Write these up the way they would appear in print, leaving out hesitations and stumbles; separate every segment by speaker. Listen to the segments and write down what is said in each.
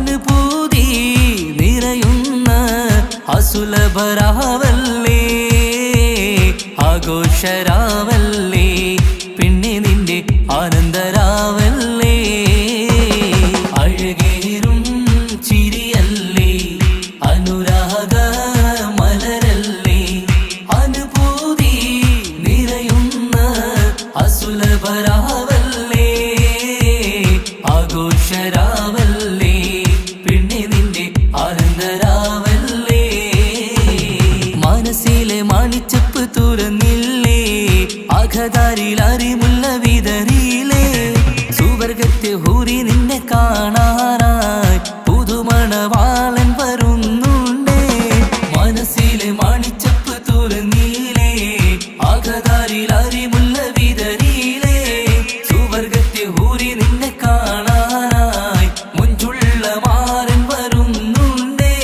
Speaker 1: അനുഭൂതി നിറയുന്ന അസുലഭരാവല്ലേ, ആഘോഷരാവല്ലേ, പിന്നെ നിന്റെ ആനന്ദരാവല്ലേ. അഴകേറും ചിരിയല്ലേ, അനുരാഗ മലരല്ലേ, അനുഭൂതി നിറയുന്ന അസുലഭരാവല്ലേ, ആഘോഷരാവല്ലേ, പിന്നെ നിന്റെ ആനന്ദരാവല്ലേ. മനസ്സിലെ മാണിച്ചപ്പ് തുറന്നില്ലേ, അകതാരിൽ അറിമുല്ല വിതറിയില്ലേ, സുവർഗത്തെ ഹൂറി നിന്നെ കാണാനായി പുതുമണവാളൻ വരുന്നുണ്ടേ. മനസ്സിലെ മാണിച്ചപ്പ് തുറന്നില്ലേ, അകതാരിൽ അറിമുല്ല വിതറിയില്ലേ, സുവർഗത്തെ ഹൂറി നിന്നെ കാണാനായി മുഞ്ചുള്ള മാരൻ വരുന്നുണ്ടേ.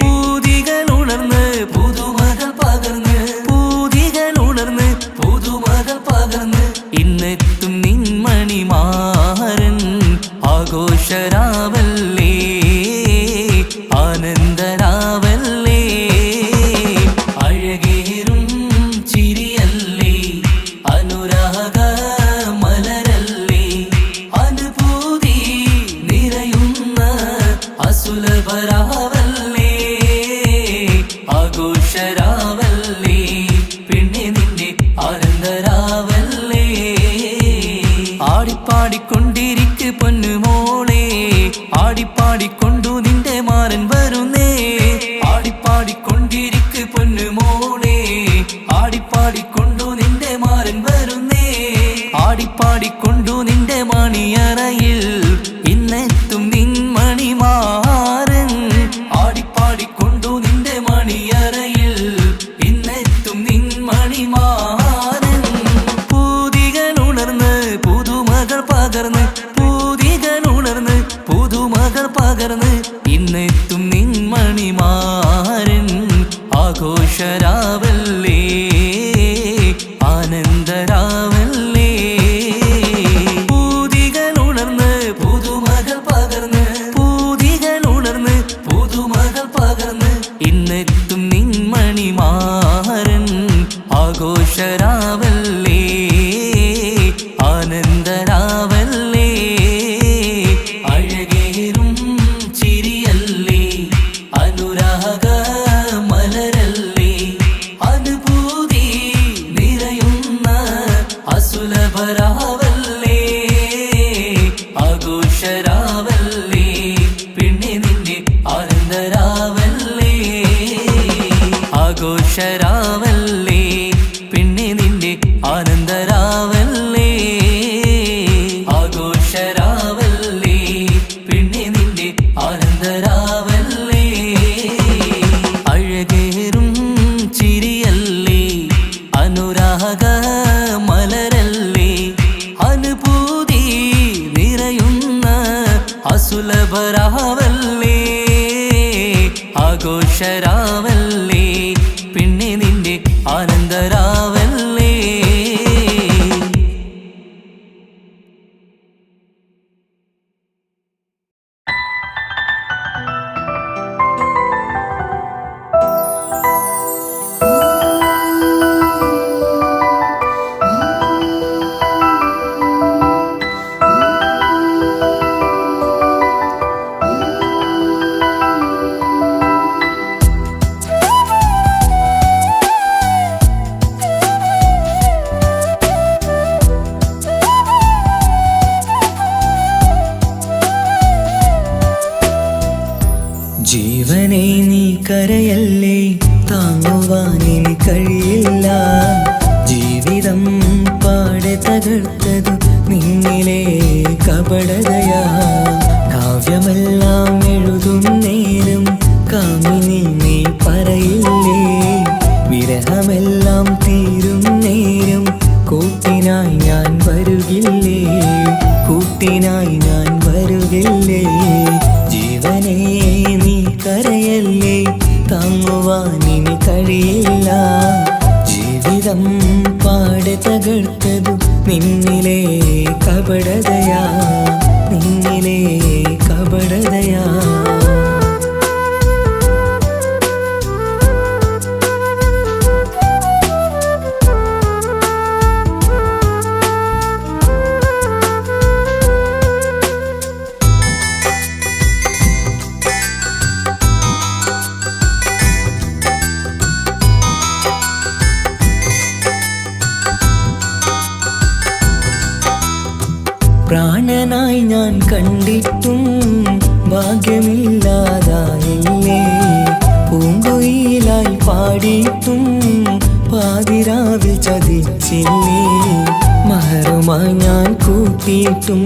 Speaker 1: പൂതികൾ ഉണർന്ന് പുതുമകൾ പകർന്ന്, പൂതികൾ ഉണർന്ന് പുതുമകൾ പകർന്ന്, ഇന്നെത്തും നിൻമണിമാരൻ ആഘോഷരാവല്ലേ, ആനന്ദരാവല്ലേ. അഴകേറും ചിരിയല്ലേ, അനുരാഗ മലരല്ലേ, അനുഭൂതി നിറയുന്ന അസുലഭരാവല്ലേ, ആഘോഷരാവല്ലേ, പിന്നെ നിന്റെ ആനന്ദരാവല്ലേ. ആടിപ്പാടിക്കൊണ്ടിരിക്ക് പൊന്നുമോളെ, ആടിപ്പാടിക്കൊണ്ടു നിന്റെ മാരൻ വരുന്നേ. ആടിപ്പാടിക്കൊണ്ടിരിക്ക് പൊന്നുമോളെ, ആടിപ്പാടിക്കൊണ്ടു നിന്റെ മാരൻ വരുന്നേ. ആടിപ്പാടിക്കൊണ്ടു നിന്റെ മണിയറയിൽ ഇന്നെത്തും നിൻമണിമാരൻ, ആടിപ്പാടിക്കൊണ്ടു നിന്റെ മണിയറയിൽ ഇന്നെത്തും നിൻമണിമാരൻ. പൂതികൾ ഉണർന്ന് പുതുമകൾ പകർന്ന്, പൂതികൾ ഉണർന്ന് പുതുമകൾ പകർന്ന്, ഇന്നെത്തും നിൻമണിമാരൻ ആഘോഷരാവല്ലേ, ആനന്ദരാവല്ലേ. പൂതികൾ ഉണർന്ന് പുതുമകൾ പകർന്ന്, പൂതികൾ ഉണർന്ന് പുതുമകൾ പകർന്ന്, ഇന്നെത്തും നിൻമണിമാരൻ ആഘോഷരാവല്ലേ, ആനന്ദരാവല്ലേ. അഴകേറും ചിരിയല്ലേ, അനുരാഗ മലരല്ലേ, അനുഭൂതി നിറയുന്ന അസുലഭരാവല്ലേ, ആഘോഷരാവല്ലേ, പിന്നെ നിന്റെ ആനന്ദരാവല്ലേ, ആഘോഷരാവല്ലേ, പിന്നെ നിന്റെ ആനന്ദരാവല്ലേ, ആഘോഷരാവല്ലേ, പിന്നെ നിന്റെ ആനന്ദരാവല്ലേ. അഴകേറും ചിരിയല്ലേ, അനുരാഗ മലരല്ലേ, അനുഭൂതി നിറയുന്ന അസുലഭരാവല്ലേ, ആഘോഷരാവല്ലേ, പിന്നെ നിന്റെ ആനന്ദരാവല്ലേ.
Speaker 2: ജീവനെ നീ കരയല്ലേ, താങ്ങുവാനിനി കഴിയില്ല. ജീവിതം പാടെ തകർത്തതു നിന്നിലെ കപടതയാ. കാവ്യമെല്ലാം എഴുതും നേരം കാമിനി നീ പറയില്ലേ, വിരഹമെല്ലാം തീരും നേരം കൂട്ടിനായി ഞാൻ വരുകില്ലേ, കൂട്ടിനായി ഞാൻ വരുകില്ലേ. ജീവനെ നീ കരയല്ലേ, താങ്ങുവാനിനി കഴിയില്ല. ജീവിതം പാടെ തകർത്തതു നിന്നിലെ കപടതയാ. നിന്നിലെ കപടതയാ. പ്രാണനായി ഞാൻ കണ്ടിട്ടും ഭാഗ്യമില്ലാതായില്ലേ. പൂങ്കുയിലായി പാടിയിട്ടും പാതിരാവിൽ ചതിച്ചില്ലേ. മഹറുമായി ഞാൻ കൂട്ടിയിട്ടും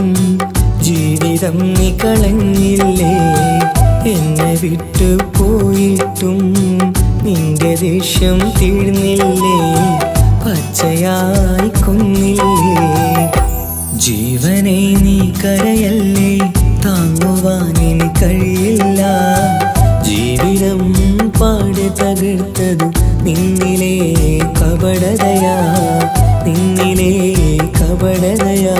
Speaker 2: ജീവിതം നീ കളഞ്ഞില്ലേ. എന്നെ വിട്ടു പോയിട്ടും നിന്റെ ദേഷ്യം തീർന്നില്ലേ. പച്ചയായി കൊന്നില്ലേ. ജീവനെ നീ കരയല്ലേ, താങ്ങുവാൻ ഇനി കഴിയില്ല. ജീവിതം പാടെ തകർത്തത് നിന്നിലെ കപടതയാ, നിന്നിലെ കപടതയാ.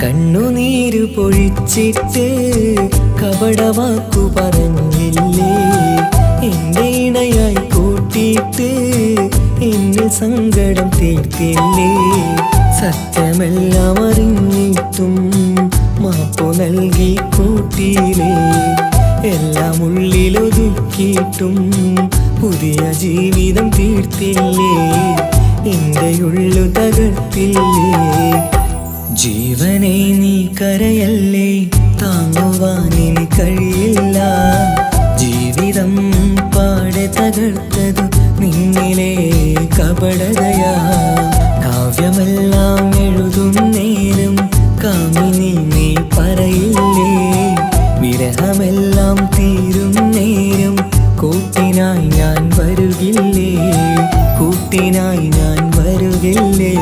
Speaker 2: കണ്ണുനീരു പൊഴിച്ചിട്ട് കപടവാക്കു പറഞ്ഞില്ലേ. എന്റെ ഇണയായി കൂട്ടിയിട്ട് എന്നിൽ സങ്കടം തീർത്തില്ലേ. സത്യമെല്ലാം അറിഞ്ഞിട്ടും മാപ്പു നൽകി കൂട്ടിയില്ലേ. എല്ലാം ഉള്ളിലൊതുക്കിയിട്ടും പുതിയ ജീവിതം തീർത്തില്ലേ. എന്റെ ഉള്ളു തകർത്തില്ലേ. ജീവനെ നീ കരയല്ലേ, താങ്ങുവാൻ ഇനി കഴിയില്ല. ജീവിതം പാടെ തകർത്തത് നിന്നിലെ കപടതയാ. കാവ്യമെല്ലാം എഴുതും നേരം കാമിനി നീ പറയില്ലേ. വിരഹമെല്ലാം തീരും നേരം കൂട്ടിനായി ഞാൻ വരുകില്ലേ, കൂട്ടിനായി ഞാൻ വരുകില്ലേ.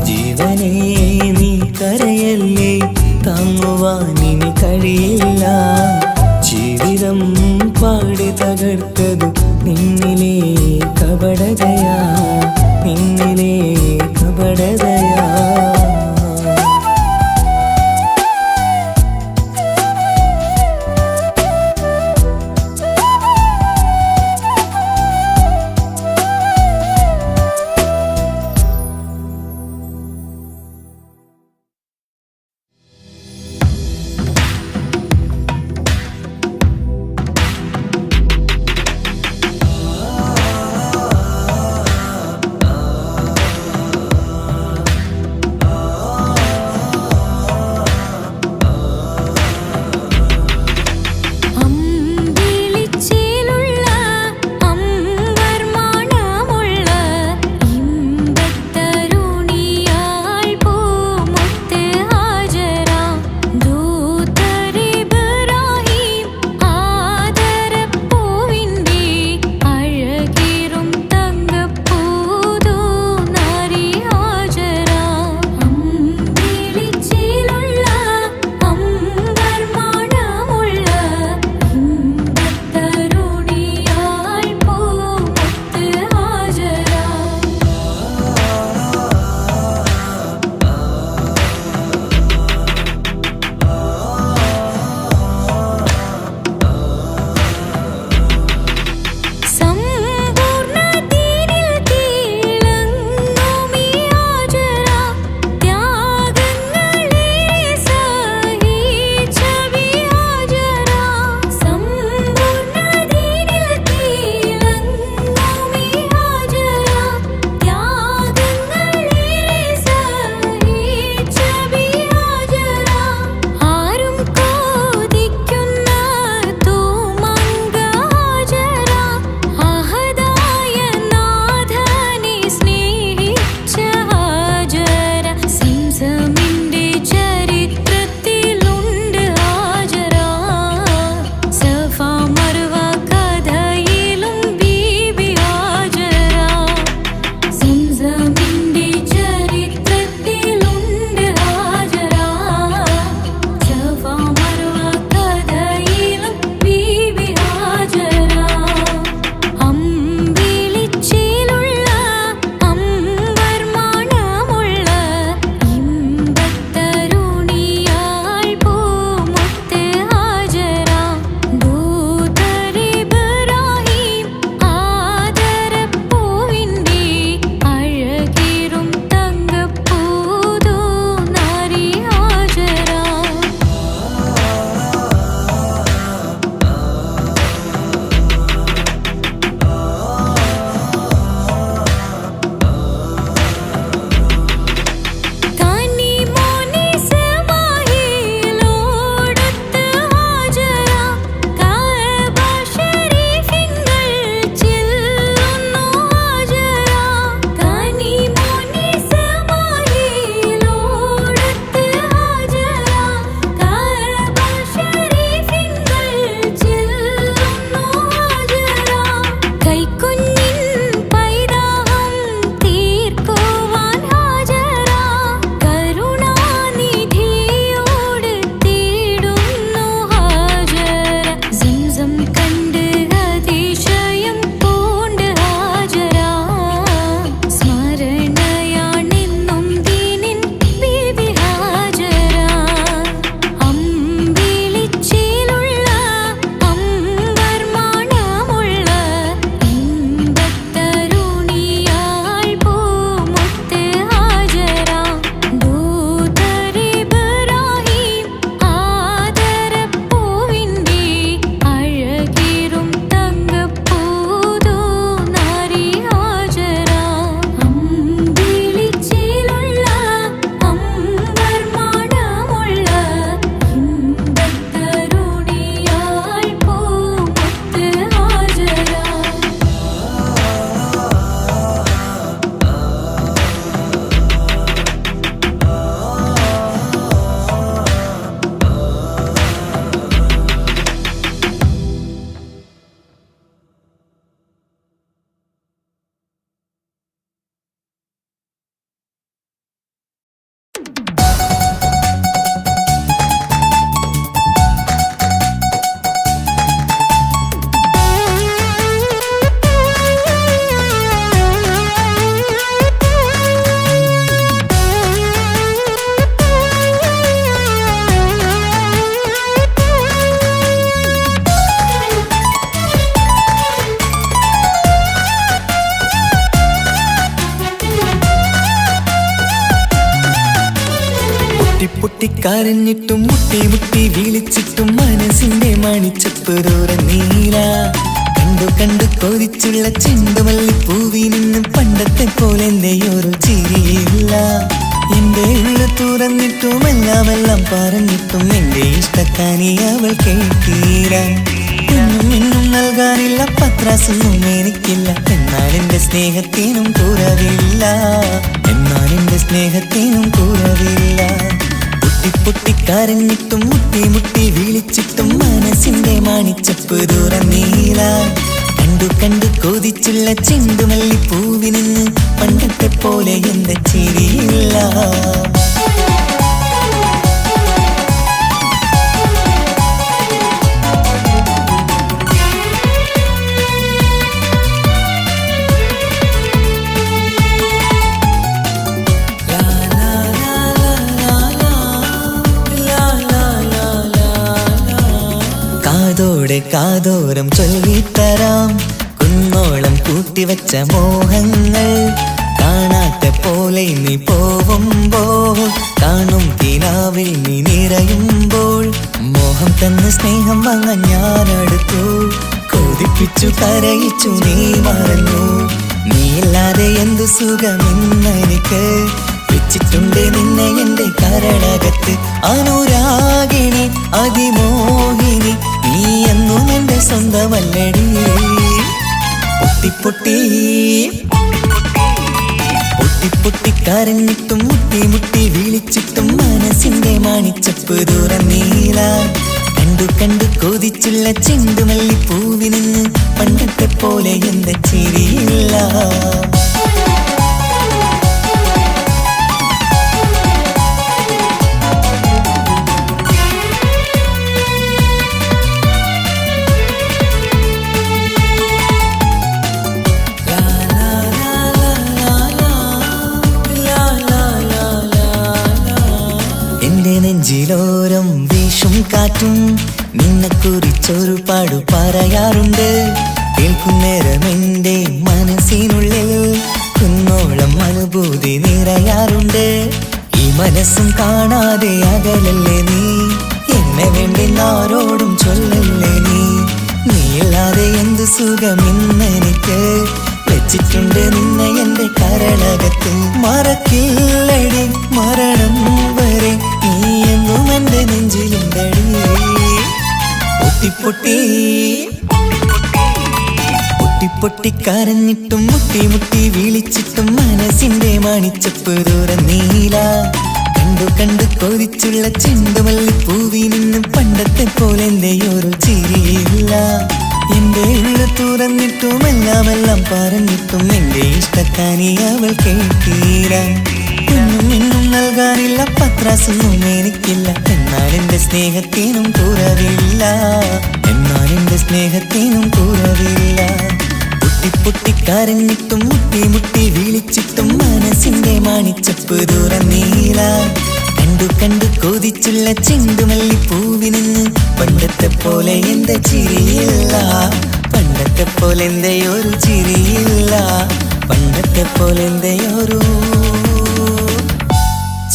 Speaker 2: ജീവനെ നീ കരയല്ലേ, താങ്ങുവാൻ ഇനി കഴിയില്ല. ജീവിതം പാടെ തകർത്തത് നിന്നിലെ കപടതയാ, നിന്നിലെ കപടതയാ. കരഞ്ഞിട്ടും മുട്ടി മുട്ടി വിളിച്ചിട്ടും മനസ്സിന്റെ മണിച്ചപ്പ് തുറന്നീല. കണ്ടു കണ്ടു കൊതിച്ചുള്ള ചെണ്ടുമല്ലിപ്പൂവിൽ നിന്ന് പണ്ടത്തെ പോലെ എന്റെയൊരു ചിരിയില്ല. എന്റെ ഉള്ളു തുറന്നിട്ടും എല്ലാം പറഞ്ഞിട്ടും എന്റെ ഇഷ്ടക്കാനി അവൾ കേട്ടീര. ഒന്നും നൽകാനില്ല, പത്രാസൊന്നും എനിക്കില്ല. എന്നാൽ എന്റെ സ്നേഹത്തിനും കുറവില്ല, എന്നാൽ എന്റെ സ്നേഹത്തിനും കുറവില്ല. പൊട്ടി കരഞ്ഞിട്ടും മുട്ടി മുട്ടി വിളിച്ചിട്ടും മനസ്സിന്റെ മണിച്ചപ്പ് തുറന്നീല. കണ്ടു കണ്ടു കൊതിച്ചുള്ള ചെണ്ടുമല്ലിപ്പൂവിൽ നിന്ന് പണ്ടത്തെ പോലെ എന്റെ ചിരിയില്ല. കാതോടെ കാതോരം ചൊല്ലിത്തരാം കുന്നോളം കൂട്ടിവച്ച മോഹങ്ങൾ. കാണാത്ത പോലെ നീ പോവുമ്പോൾ, കാണും കിനാവിൽ നീ നിറയുമ്പോൾ, മോഹം തന്ന സ്നേഹം വാങ്ങാൻ ഞാനടുത്തു. കൊതിപ്പിച്ചു കരയിച്ചു നീ മറന്നു. നീയില്ലാതെ എന്തു സുഖമെന്നെനിക്ക്. വെച്ചിട്ടുണ്ട് നിന്നെ എന്റെ കരളകത്ത്. അനുരാഗിണി അതിമോഹിനി നീ എന്നും എന്റെ സ്വന്തമല്ലടി. പൊട്ടി പൊട്ടി കരഞ്ഞിട്ടും മുട്ടി മുട്ടി വിളിച്ചിട്ടും മനസ്സിന്റെ മണിച്ചപ്പ് തുറന്നീല. കണ്ടു കണ്ടു കൊതിച്ചുള്ള ചെണ്ടുമല്ലിപ്പൂവിൽ നിന്ന് പണ്ടത്തെ പോലെ എന്റെ ചിരിയില്ല. നെഞ്ചിലോരം വീശും കാറ്റും നിന്നെക്കുറിച്ചൊരു പാടു പറയാറുണ്ട്. കേൾക്കുന്നേരം എന്റെ മനസ്സിനുള്ളിൽ കുന്നോളം അനുഭൂതി നിറയാറുണ്ട്. ഈ മനസ്സും കാണാതെ അകലല്ലേ നീ, എന്നെ വേണ്ടി ആരോടും ചൊല്ലല്ലേ നീ. നീയില്ലാതെ എന്ത് സുഖമെന്നെനിക്ക്. വെച്ചിട്ടുണ്ട് നിന്നെ എന്റെ കരളകത്ത്. മറക്കില്ലടി മരണം വരെ നീ എന്നും എന്റെ നെഞ്ചിലുണ്ടടി. പൊട്ടി കരഞ്ഞിട്ടും മുട്ടി മുട്ടി വിളിച്ചിട്ടും മനസ്സിന്റെ മണിച്ചപ്പ് തുറന്നീല. കണ്ടു കണ്ടു കൊതിച്ചുള്ള ചെണ്ടുമല്ലിപ്പൂവിൽ നിന്ന് പണ്ടത്തെ പോലെ എന്റെയൊരു ചിരിയില്ല. എന്റെ ഉള്ളു തുറന്നിട്ടും എല്ലാം പറഞ്ഞിട്ടും എന്റെ ഇഷ്ടക്കാനി അവൾ കേട്ടീര. ഒന്നും നൽകാനില്ല, പത്രാസൊന്നും എനിക്കില്ല. എന്നാൽ എന്റെ സ്നേഹത്തിനും കുറവില്ല, എന്നാൽ എന്റെ സ്നേഹത്തിനും കുറവില്ല. പൊട്ടി കരഞ്ഞിട്ടും മുട്ടി മുട്ടി വിളിച്ചിട്ടും മനസ്സിന്റെ മണിച്ചപ്പ് തുറന്നീല. കണ്ടു കണ്ടു കൊതിച്ചുള്ള ചെണ്ടുമല്ലിപ്പൂവിൽ നിന്ന് പണ്ടത്തെ പോലെ എന്റെ ചിരിയില്ല. പണ്ടത്തെ പോലെ എന്റെയൊരു ചിരിയില്ല. പണ്ടത്തെ പോലെ എന്റെയൊരു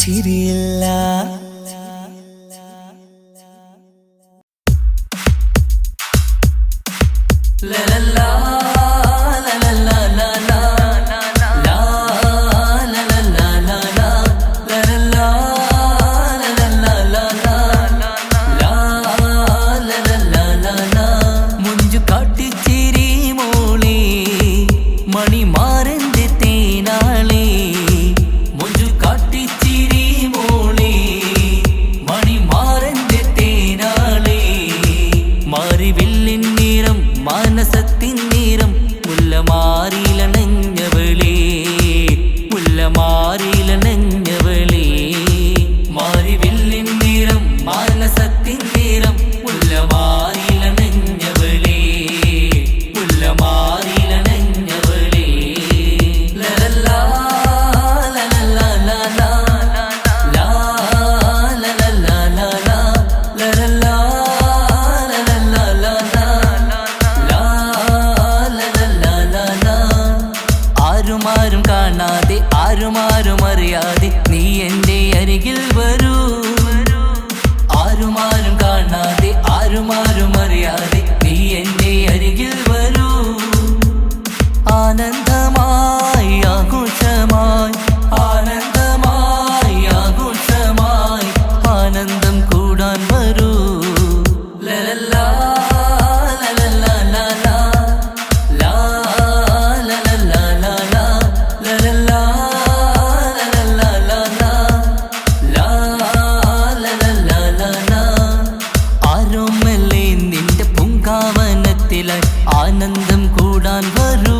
Speaker 2: ചിരിയില്ല.
Speaker 1: മണിമാരന്റെ തേനാളെ ആനന്ദമായി ആഘോഷമായി ആനന്ദമായി ആഘോഷമായി ആനന്ദം കൂടാൻ വരൂ ലലല്ലാ ലലല്ലാ ലാലാ ലാ ലലല്ലാ ലാലാ ലലല്ലാ ലലല്ലാ ലാലാ ലാ ലലല്ലാ ലാലാ ആരോമല്ലേ നിന്റെ പൂങ്കാവനത്തിലായി ആനന്ദം കൂടാൻ വരൂ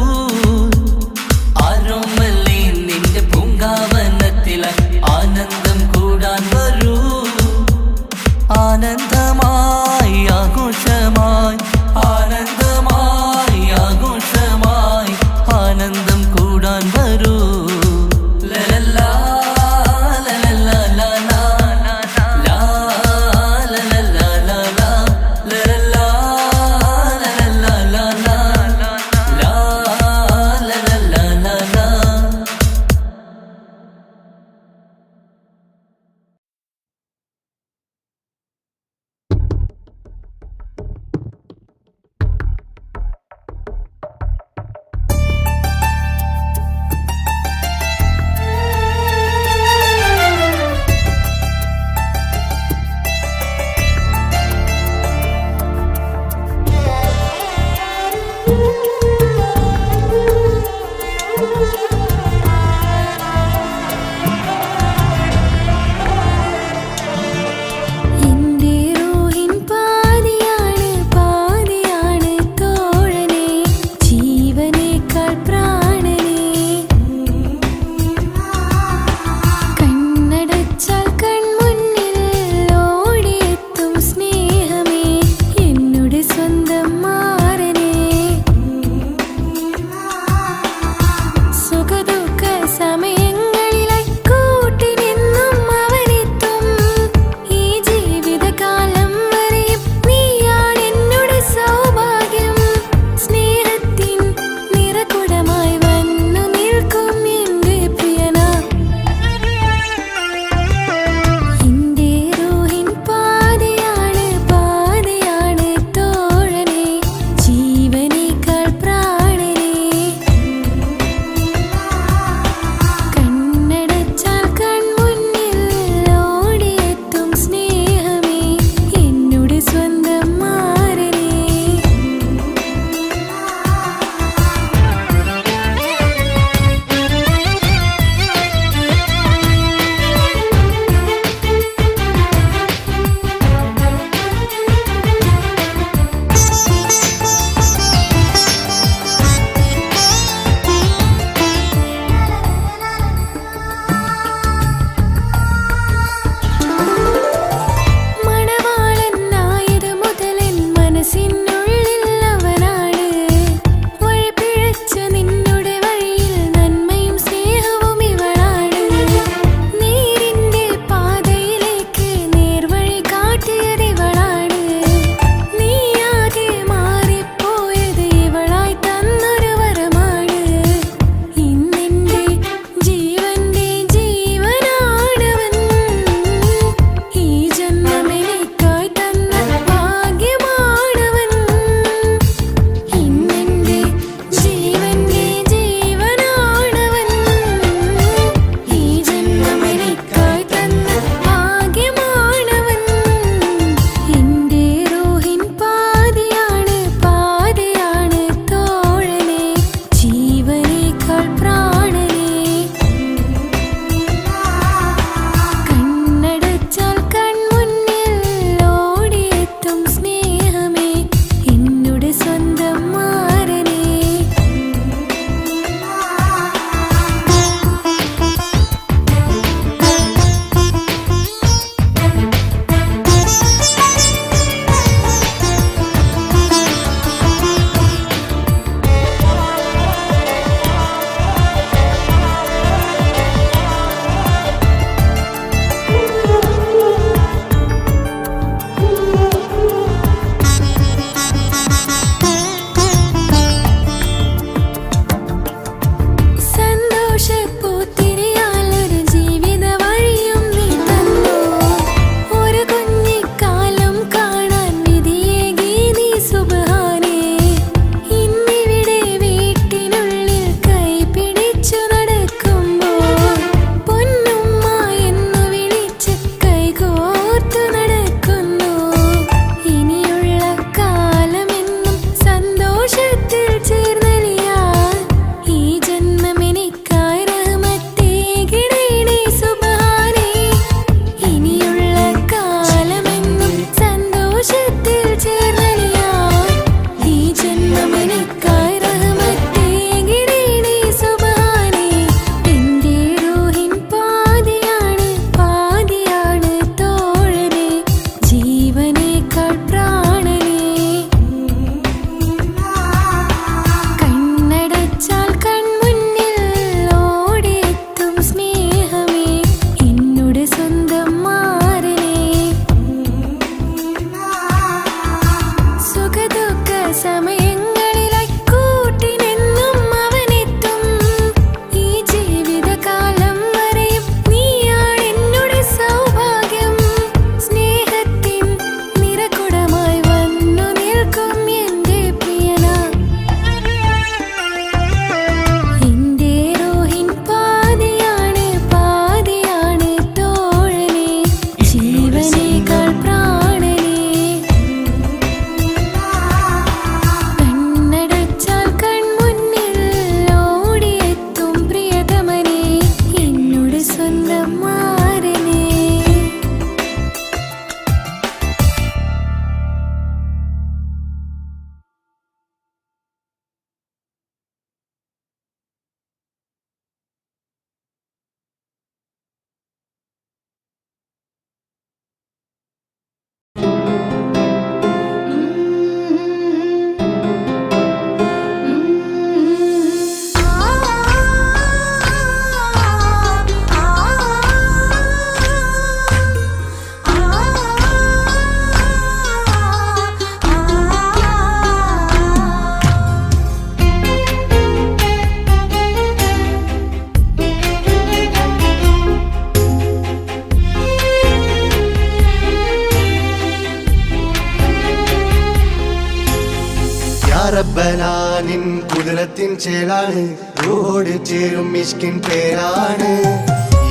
Speaker 3: കുതിരത്തിൻ ചേലാണ് റൂഹോട് ചേരും മിഷ്കിൻ പേരാണ്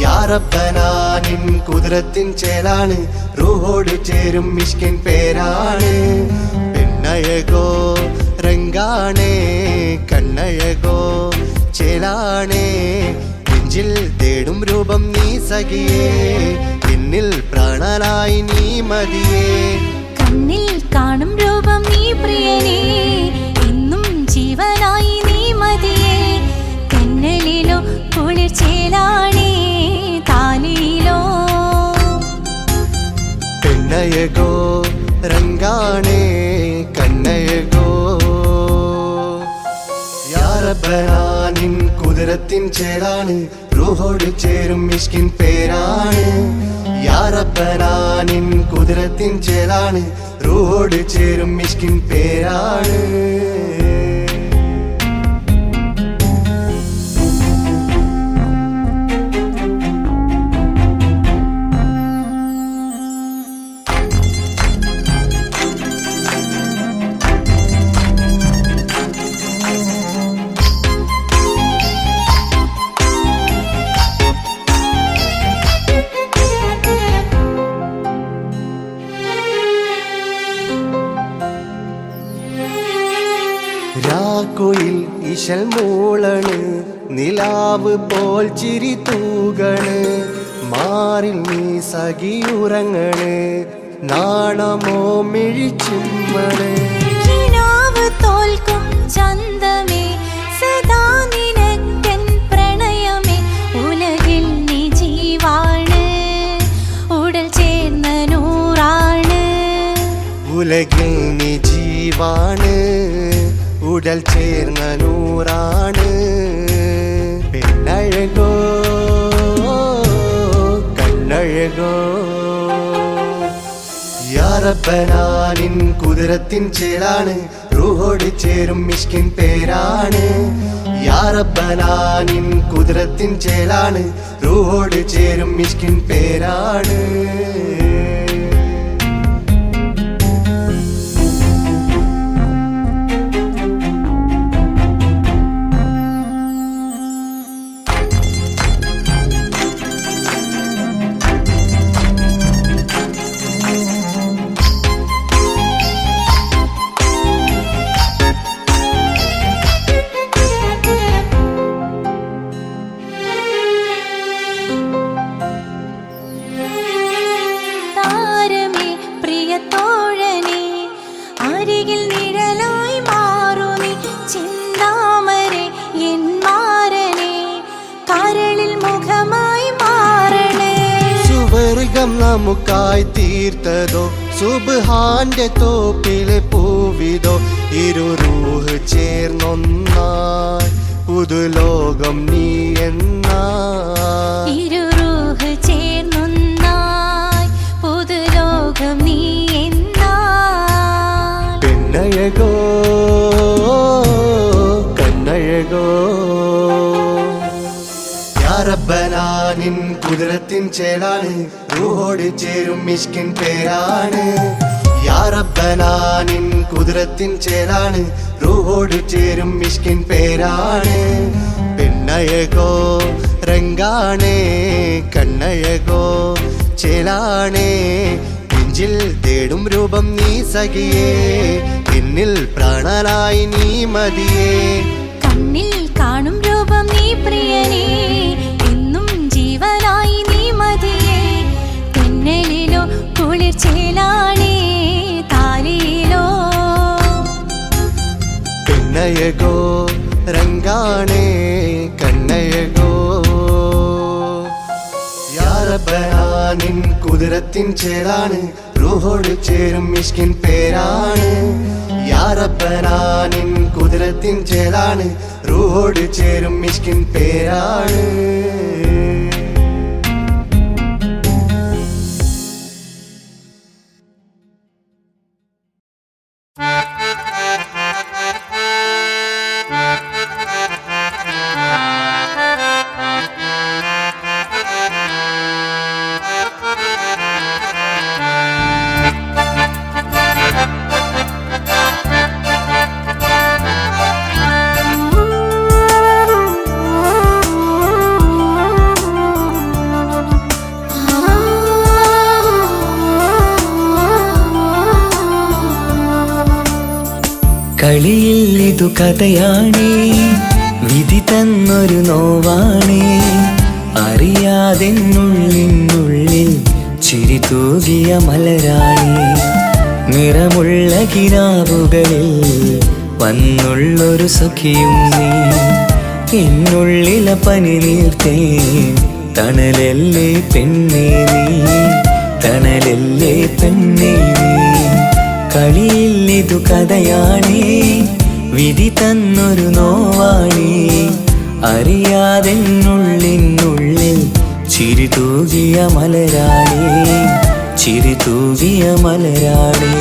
Speaker 3: യാ റബ്ബനാ നിൻ കുതിരത്തിൻ ചേലാണ് റൂഹോട് ചേരും മിഷ്കിൻ പേരാണ് പെണ്ണഴകോ രംഗാണേ കണ്ണഴകോ ചേലാണേ നെഞ്ചിൽ തേടും രൂപം നീ സഖിയേ എന്നിൽ പ്രാണനായി നീ മതിയേ
Speaker 4: കണ്ണിൽ കാണും രൂപം നീ പ്രിയനേ എന്നും ജീവനായി നീ മതിയേ തെന്നലിലോ കുളിർച്ചേലാണേ താലിയിലോ
Speaker 3: പെണ്ണഴകോ രംഗാണേ കണ്ണഴകോ യാ റബ്ബനാ നിൻ കുതിരത്തിൻ ചേലാണ് റൂഹോട് ചേരും മിഷ്കിൻ പേരാണ് യാ റബ്ബനാ നിൻ കുതിരത്തിൻ ചേലാണ് റൂഹോട് ചേരും മിഷ്കിൻ പേരാണ് രാക്കുയിൽ ഇശൽ മൂളണ് നിലാവ് പോൽ ചിരി തൂകണ് മാറിൽ നീ സഖിയുറങ്ങണ് നാണമോ മിഴിച്ചിമ്മണ്
Speaker 4: കിനാവ് തോൽക്കും ചന്തമേ സദാ നിനക്കൻ പ്രണയമേ ഉലകിൽ നീ ജീവാണ് ഉടൽ ചേർന്ന നൂറാണ്
Speaker 3: ഉലകിൽ നീ ജീവാണ് ഉടൽ ചേർന്ന നൂറാണ് പെണ്ണഴകോ കണ്ണഴകോ യാ റബ്ബനാ നിൻ കുതിരത്തിൻ ചേലാണ് റൂഹോട് ചേരും മിഷ്കിൻ പേരാണ് യാ റബ്ബനാ നിൻ കുതിരത്തിൻ ചേലാണ് റൂഹോട് ചേരും മിഷ്കിൻ പേരാണ്
Speaker 4: താരമേ പ്രിയത്തോഴനേ അരികിൽ നിഴലായി മാറൂ നീ ചിന്താമരേ എൻ മാരനേ കരളിൽ മുഖമായി മാറണേ
Speaker 3: സുവർഗം നമുക്കായി തീർത്തതോ സുബ്ഹാന്റെ തോപ്പിലെ പൂവിതോ ഇരു റൂഹ് ചേർന്നൊന്നായി പുതുലോകം നീ എന്നായി
Speaker 4: ഇരു റൂഹ് ചേർന്നൊന്നായി പുതുലോകം നീ എന്നായി
Speaker 3: പെണ്ണഴകോ കണ്ണഴകോ യാ റബ്ബനാ നിൻ കുതിരത്തിൻ ചേലാണ് റൂഹോട് ചേരും മിഷ്കിൻ പേരാണ് യാ റബ്ബനാ നിൻ കുതിരത്തിൻ ചേലാണ് റൂഹോട് ചേരും മിഷ്കിൻ പേരാണ് പെണ്ണഴകോ രംഗാണേ കണ്ണഴകോ ചേലാണേ നെഞ്ചിൽ തേടും രൂപം നീ സഖിയേ എന്നിൽ പ്രാണനായി നീ മതിയേ
Speaker 4: കണ്ണിൽ കാണും രൂപം നീ പ്രിയനേ എന്നും ജീവനായി നീ മതിയേ തെന്നലിലോ കുളിർച്ചേലാണേ താലിയിലോ
Speaker 3: പെണ്ണഴകോ രംഗാണേ കണ്ണഴകോ യാ റബ്ബനാ നിൻ കുതിരത്തിൻ ചേലാണ് റൂഹോട് ചേരും മിഷ്കിൻ പേരാണ് യാ റബ്ബനാ നിൻ കുതിരത്തിൻ ചേലാണ് റൂഹോട് ചേരും മിഷ്കിൻ പേരാണ്
Speaker 2: കളിയിൽ ഇതു കഥയാണേ, വിധി തന്നൊരു നോവാണേ. അറിയാതെന്നുള്ളിനുള്ളിൽ ചിരി തൂകിയ മലരാണേ. നിറമുള്ള കിനാവുകളിൽ വന്നുള്ളൊരു സഖിയും നീ. എന്നുള്ളിലെ പനി നീർത്തേ തണലല്ലേ പെണ്ണേ നീ, തണലല്ലേ പെണ്ണേ നീ. കളിയിൽ ഇതു കഥയാണേ, വിധി തന്നൊരു നോവാണേ. അറിയാതെന്നുള്ളിനുള്ളിൽ ചിരി തൂകിയ മലരാണേ, ചിരി തൂകിയ മലരാണേ.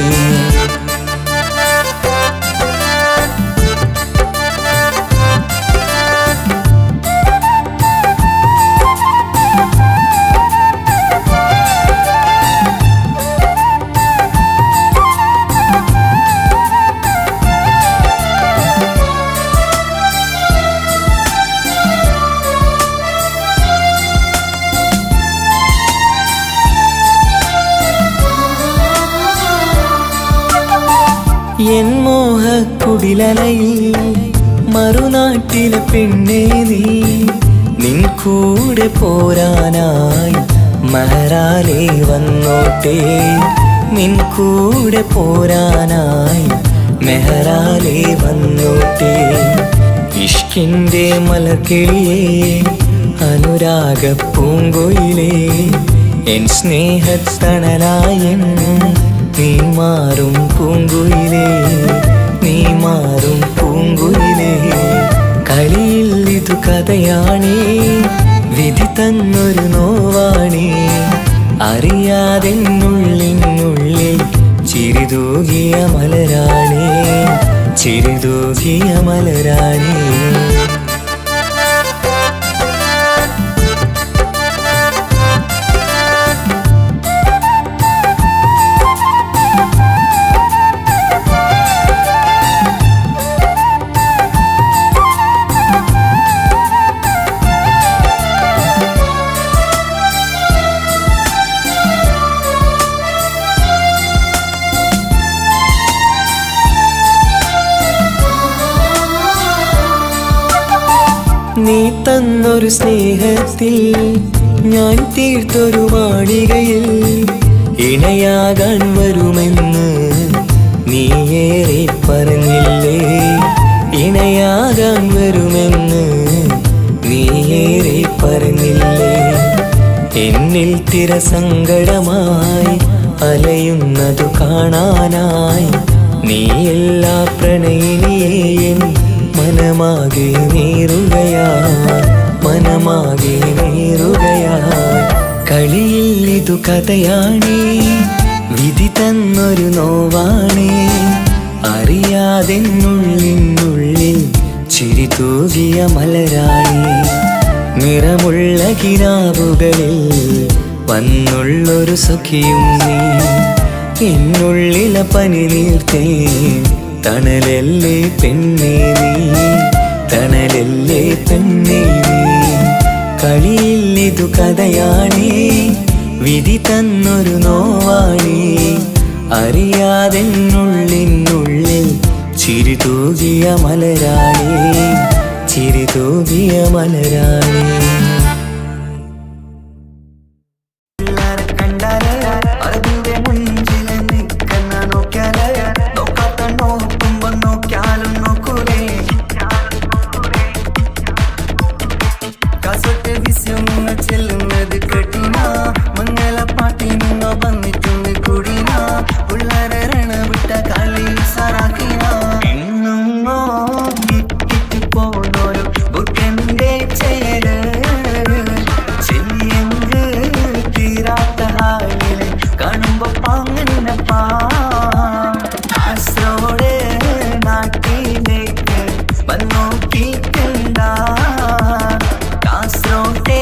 Speaker 2: എൻ മോഹക്കുടിലലയിൽ മറുനാട്ടിലെ പെണ്ണേ നീ. നിൻ കൂടെ പോരാനായി മഹറാലേ വന്നോട്ടെ, നിൻ കൂടെ പോരാനായി മെഹറാലേ വന്നോട്ടെ. ഇഷ്കിൻ്റെ മലർക്കിളിയേ അനുരാഗ പൂങ്കൊയിലേ, എൻ സ്നേഹത്തണലായെന്നും നീ മാറും പൂങ്കുയിലേ, നീ മാറും പൂങ്കുയിലേ. കളിയിൽ ഇതു കഥയാണേ, വിധി തന്നൊരു നോവാണേ. അറിയാതെന്നുള്ളിനുള്ളിൽ ചിരി തൂകിയ മലരാണേ, ചിരി തൂകിയ മലരാണേ. നീ തന്നൊരു സ്നേഹത്തിൽ ഞാൻ തീർത്തൊരു മാളികയിൽ ഇണയാകാൻ വരുമെന്ന് നീ ഏറെ പറഞ്ഞില്ലേ, ഇണയാകാൻ വരുമെന്ന് നീ ഏറെ പറഞ്ഞില്ലേ. എന്നിൽ തിരസങ്കടമായി അലയുന്നതു കാണാനായി നീ എല്ലാ പ്രണയിനിയേയും മനമാകെ നീറുകയായി, മനമാകെ നീറുകയായി. കളിയിൽ ഇതു കഥയാണേ, വിധി തന്നൊരു നോവാണേ. അറിയാതെന്നുള്ളിനുള്ളിൽ ചിരി തൂകിയ മലരാണേ. നിറമുള്ള കിനാവുകളിൽ വന്നുള്ളൊരു സഖിയും നീ. എന്നുള്ളിലെ പനി നീർത്തേ തണലല്ലേ പെണ്ണേ നീ, തണലല്ലേ പെണ്ണേ നീ. കളിയിൽ ഇതു കഥയാണേ, വിധി തന്നൊരു നോവാണേ. അറിയാതെന്നുള്ളിനുള്ളിൽ ചിരി തൂകിയ മലരാണേ, ചിരി തൂകിയ മലരാണേ. ചെല്ലുന്നത് കെട്ടിന മംഗല പാട്ടിനുങ്ങ വന്നിട്ടുണ്ട് കുടിന പിള്ളേരണ വിട്ട കളി സറാക്കിന എന്നും പോണോരു ബുക്കന്റെ ചേര് ചെല്ലിയങ്ക് തീരാത്ത ഹാലില് കാണുമ്പോ പാങ്ങനപ്പാ ആശ്രോട് നാട്ടിലേക്ക് വന്നോക്കിക്കണ്ട കാസറോട്ടെ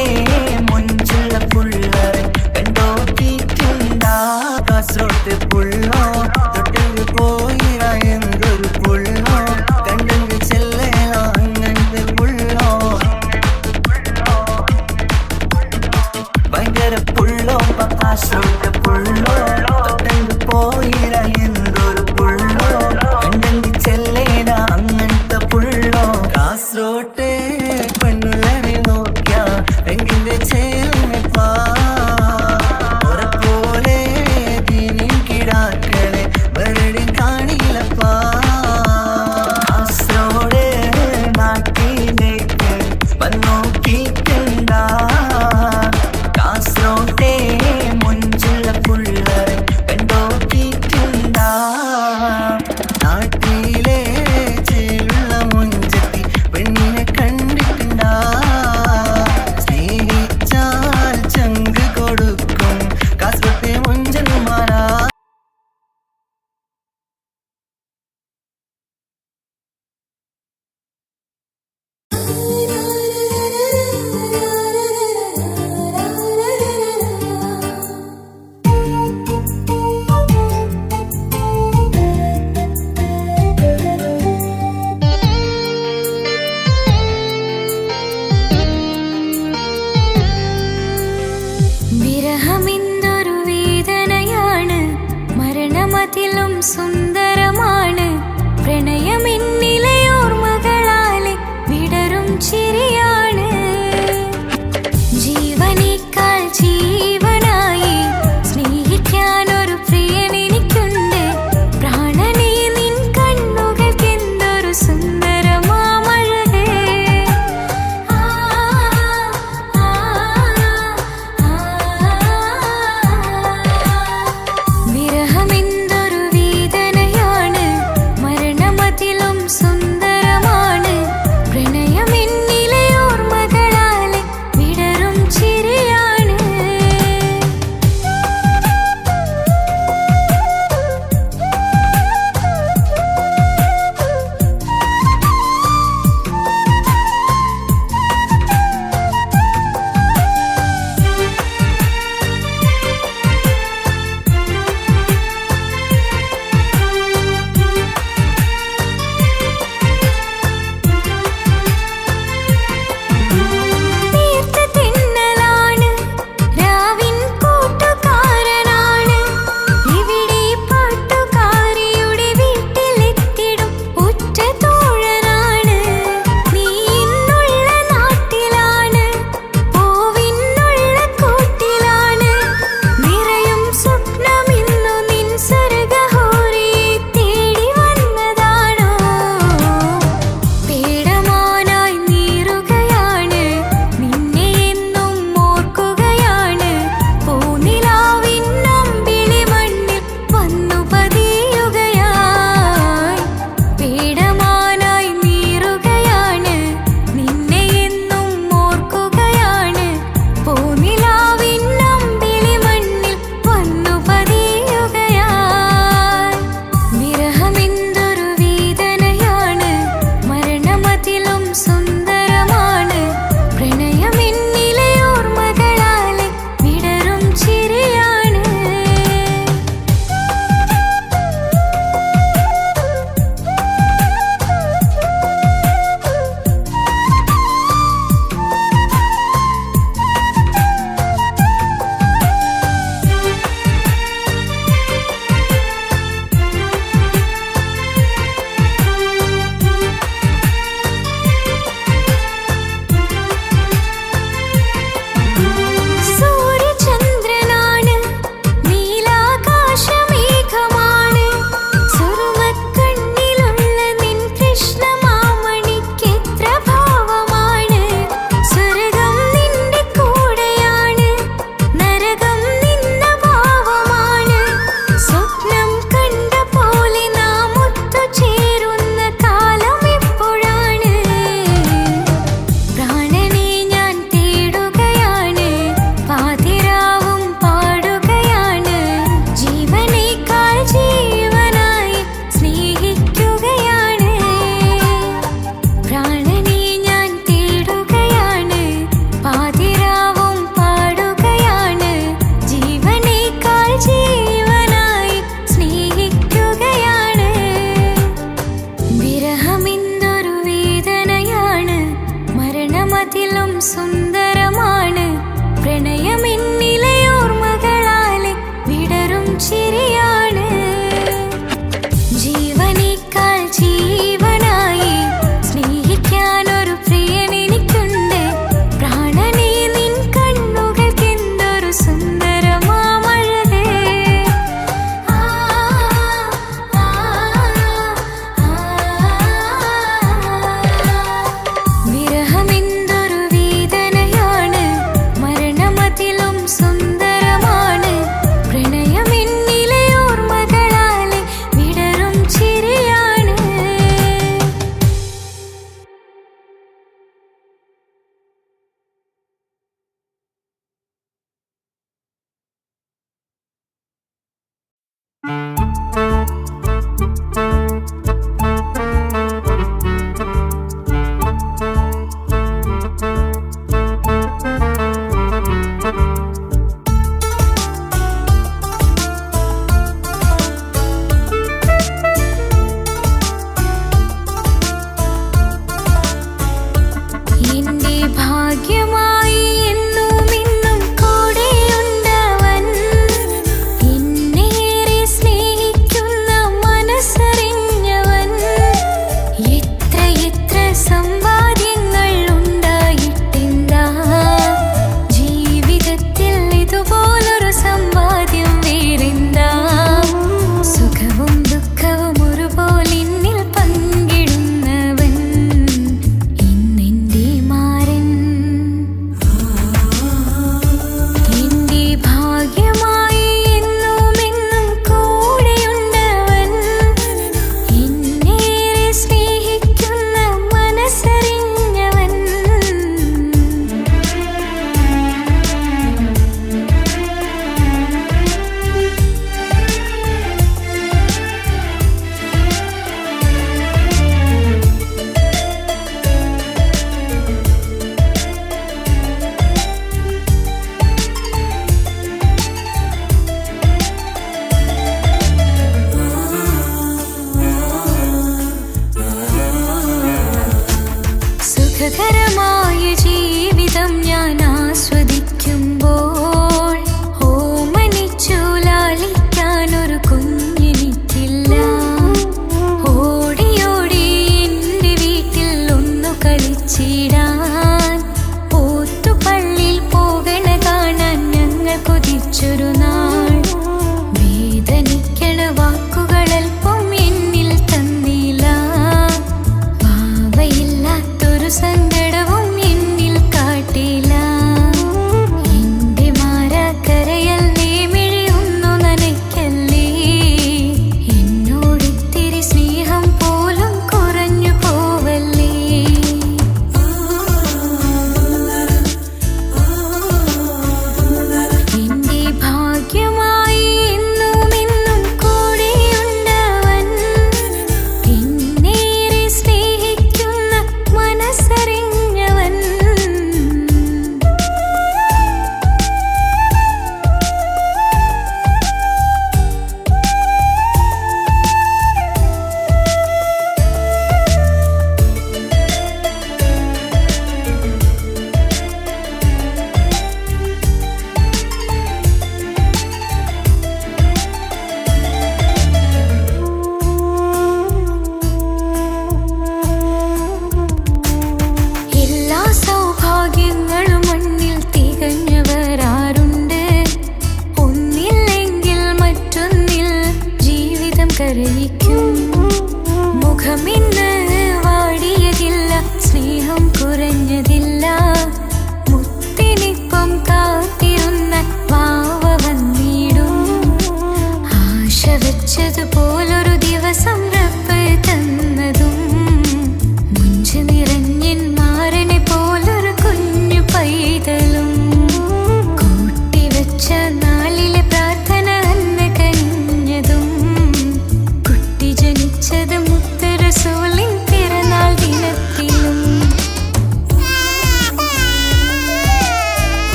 Speaker 2: മുഞ്ചുള്ള പുള്ളറെ കണ്ടോക്കിട്ടുണ്ടാ കാസറോട്ട് പുള്ളോ തൊട്ടു പോയിറ എന്തൊരു പുള്ളോ കണ്ടെങ്കിൽ ചെല്ലലോ അങ്ങനത്തെ പുള്ളോ ഭയങ്കര പുള്ളോ കാസറോട്ട് പുള്ളോ തൊട്ടു പോയിറ എന്തൊരു പുള്ളോ കണ്ടെങ്കിൽ ചെല്ലലോ
Speaker 4: സുന്ദരമാണ് പ്രണയമെന്നിലയോർമകളാലെ വിടരും ചിരിയാണ് ജീവനേക്കാൾ ജീവനായി സ്നേഹിക്കാനൊരു പ്രിയനെനിക്കുണ്ട് പ്രാണനെ നിൻ കണ്ണുകൾക്കെന്തൊരു സുന്ദരമാമഴകേ വിരഹമെന്തൊരു വേദനയാണ് മരണമതിലും സുന്ദരമാണ് പ്രണയമെന്നിലയോർമകളാലെ വിടരും ചിരിയാണ് തീർത്ത തിന്നലാണ് രാവിൻ കൂട്ടുകാരനാണ് ഇവിടെ പാട്ടുകാരിയുടെ വീട്ടിലെത്തിടും ഉറ്റ തോഴനാണ് നീ ഇന്നുള്ള നാട്ടിലാണ് പൂവിനുള്ള കൂട്ടിലാണ് നിറയും സ്വപ്നമിന്നു നിൻ സ്വർഗഹോരിയെ തേടി വന്നതാണോ പേടമാനായി നീറുകയാണ് നിന്നെ എന്നും ഓർക്കുകയാണ് പൂനിലാവിൻ അമ്പിളി മണ്ണിൽ വന്നു പതിയുകയായി പേടമാനായി നീറുകയാണ് നിന്നെ എന്നും ഓർക്കുകയാണ് പൂനിലാവിൻ അമ്പിളി മണ്ണിൽ വന്നു പതിയുകയായി വിരഹമെന്തൊരു വേദനയാണ് മരണമതിലും സുന്ദരമാണ് പ്രണയമെന്നിലയോർമകളാലെ വിടരും ചിരിയാണ് സൂര്യചന്ദ്രനാണ് നീലാകാശമേഘമാണ് സുറുമക്കണ്ണിലുള്ള നിൻ കൃഷ്ണമാമണിക്കെത്ര ഭാവമാണ് സ്വർഗം നിന്റെ കൂടെയാണ് നരകം നിന്ന ഭാവമാണ് സ്വപ്നം കണ്ട പോലെ നാം ഒത്തുചേരുന്ന കാലം എപ്പോഴാണ് പ്രാണനെ ഞാൻ തേടുകയാണ് പാതിരാവും പാടുകയാണ് ജീവനേക്കാൾ ജീവനായി സ്നേഹിക്കുകയാണ് പ്രാണനെ ഞാൻ തേടുകയാണ് പാതിരാവും പാടുകയാണ് ജീവനേക്കാൾ ജീവനായി സ്നേഹിക്കുകയാണ് വിരഹമെന്തൊരു വേദനയാണ് മരണമതിലും സുന്ദരമാണ് പ്രണയമെന്നിലയോർമകളാലെ വിടരും ചിരിയാണ് ജീവനേക്കാൾ ജീവനായി സ്നേഹിക്കാനൊരു പ്രിയനെനിക്കുണ്ട് പ്രാണനെ നിൻ കണ്ണുകൾക്കെന്തൊരു സുന്ദരമാമഴകേ വിരഹമെന്തൊരു വേദനയാണ് മരണമതിലും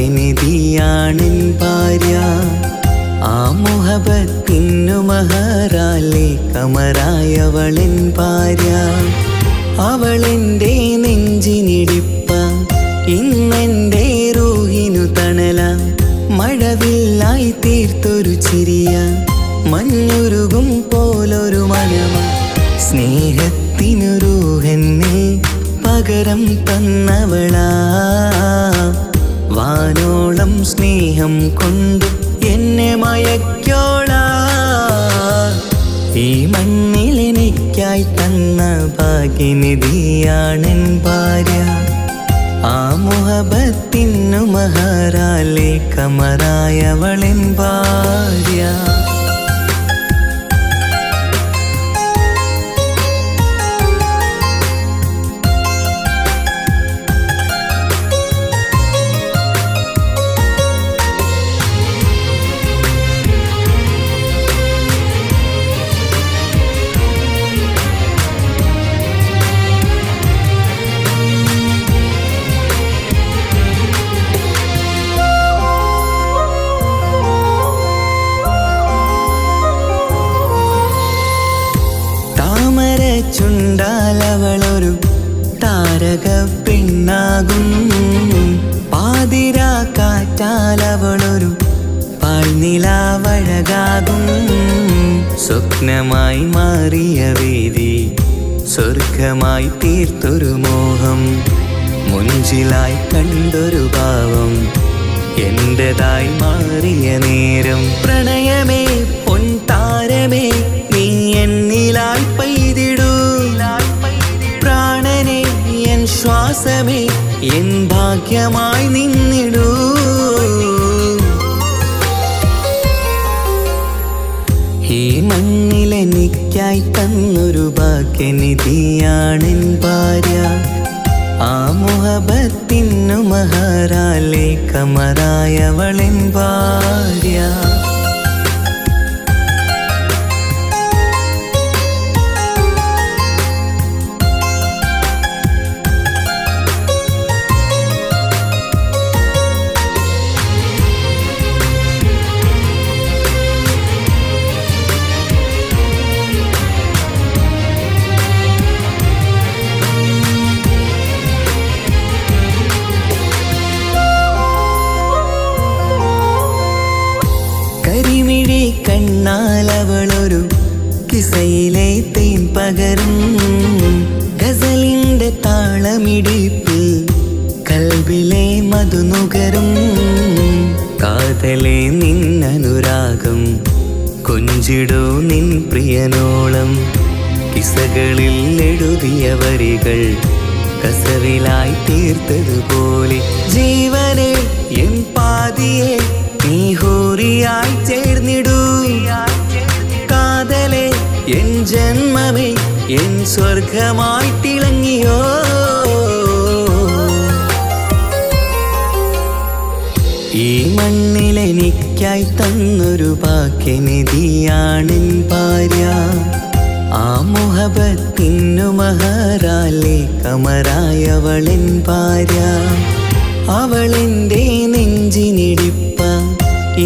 Speaker 5: ഭാഗ്യനിധിയാണെൻ ഭാര്യ. ആ മുഹബത്തിനു മഹറാലെ കമറായവളെൻ ഭാര്യ. അവളെൻ്റെ നെഞ്ചിനിടിപ്പ, ഇന്നെൻ്റെ റൂഹിനു തണല. മഴവില്ലായി തീർത്തൊരു ചിരിയ, മഞ്ഞുരുകും പോലൊരു മനമ. സ്നേഹത്തിനു റൂഹെന്നെ പകരം തന്നവളാ. വാനോളം സ്നേഹം കൊണ്ടു എന്നെ മയക്കോളാ. ഈ മണ്ണിലെനിക്കായി തന്ന ഭാഗ്യനിധിയാണെൻ ഭാര്യ. ആ മുഹബത്തിനു മഹറാലെ കമറായവളെൻ ഭാര്യ. ചുണ്ടാലവളൊരു താരക പെണ്ണാകും. പാതിരാ കാറ്റാലവളൊരു പാൽനിലാവഴകാകും. സ്വപ്നമായി മാറിയ വേദി സ്വർഗമായി തീർത്തൊരു മോഹം. മുഞ്ചിലായി കണ്ടൊരു ഭാവം എന്റേതായി മാറിയ നേരം. പ്രണയമേ പൊൻതാരമേ നീ എന്നിലായി പെയ്തിടൂ. പ്രാണനെ എൻ ശ്വാസമേ എൻ ഭാഗ്യമായി നിന്നിടൂ. ഈ മണ്ണിലെനിക്കായി തന്നൊരു ഭാഗ്യനിധിയാണെൻ ഭാര്യ. ആ മുഹബത്തിനു മഹറാലെ കമറായവളെൻ ഭാര്യ. കണ്ണാലവളൊരു കിസയിലെ തേൻ പകരും. ഗസലിന്റെ താളമിടിപ്പിൽ കൽബിലെ മധുനുകരും. കാതലെ നിന്നനുരാഗം കൊഞ്ചിടൂ നിൻ പ്രിയനോളം. കിസകളിൽ എഴുതിയ വരികൾ കസവിലായി തീർത്തതുപോലെ. ജീവനെ എൻ പാതിയെ നീ ഹൂറിയായി ചേർന്നിടൂ. കാതലെ എൻ ജന്മമേ എൻ സ്വർഗമായി തിളങ്ങിയോ. ഈ മണ്ണിലെനിക്കായി തന്നൊരു ഭാഗ്യനിധിയാണെൻ ഭാര്യ. ആ മുഹബത്തിനു മഹറാലെ കമറായവളെൻ ഭാര്യ. അവളെൻ്റെ നെഞ്ചിനിടിപ്പ,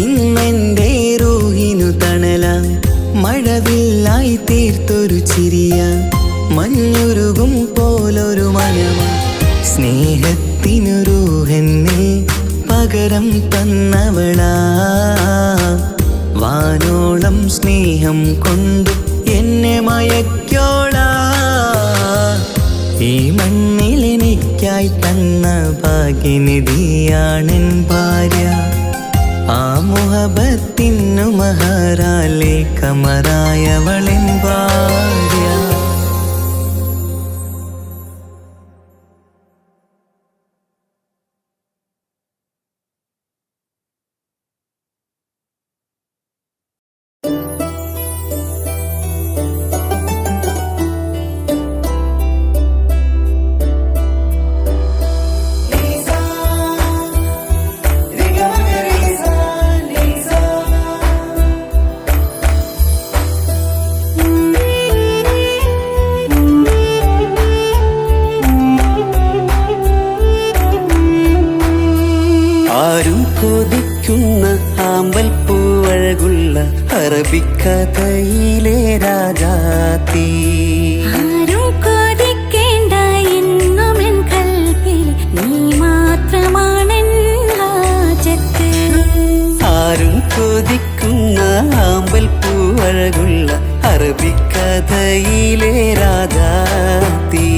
Speaker 5: ഇന്നെൻ്റെ റൂഹിനു തണല. മഴവില്ലായി തീർത്തൊരു ചിരിയ, മഞ്ഞുരുകും പോലൊരു മനമ. സ്നേഹത്തിനു റൂഹെന്നെ പകരം തന്നവളാ. വാനോളം സ്നേഹം കൊണ്ടു എന്നെ മയക്കോളാ. ഈ മണ്ണിലെനിക്കായി തന്ന ഭാഗ്യനിധിയാണെൻ ഭാര്യ. ആ മുഹബത്തിനു മഹറാലെ കമറായവളെൻ ഭാര്യ.
Speaker 4: Mm-hmm.
Speaker 5: ആമ്പൽ പൂവഴകുള്ള അറബിക്കഥയിലെ രാജാത്തി.
Speaker 4: ആരും കൊതിക്കേണ്ട എന്നുമെൻ കൽബിൽ നീ മാത്രമാണെൻ ഹാജത്ത്.
Speaker 5: ആരും കൊതിക്കുന്ന ആമ്പൽ പൂവഴകുള്ള അറബിക്കഥയിലെ രാജാത്തി.